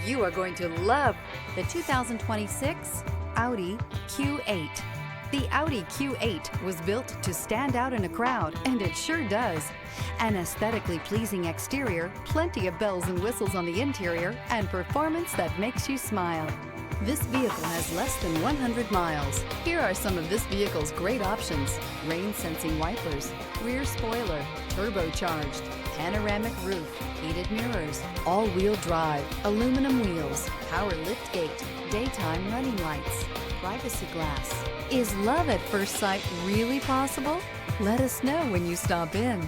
You are going to love the 2026 Audi Q8. The Audi Q8 was built to stand out in a crowd, and it sure does. An aesthetically pleasing exterior, plenty of bells and whistles on the interior, and performance that makes you smile. This vehicle has less than 100 miles. Here are some of this vehicle's great options: rain-sensing wipers, rear spoiler, turbocharged, panoramic roof, heated mirrors, all-wheel drive, aluminum wheels, power liftgate, daytime running lights, privacy glass. Is love at first sight really possible? Let us know when you stop in.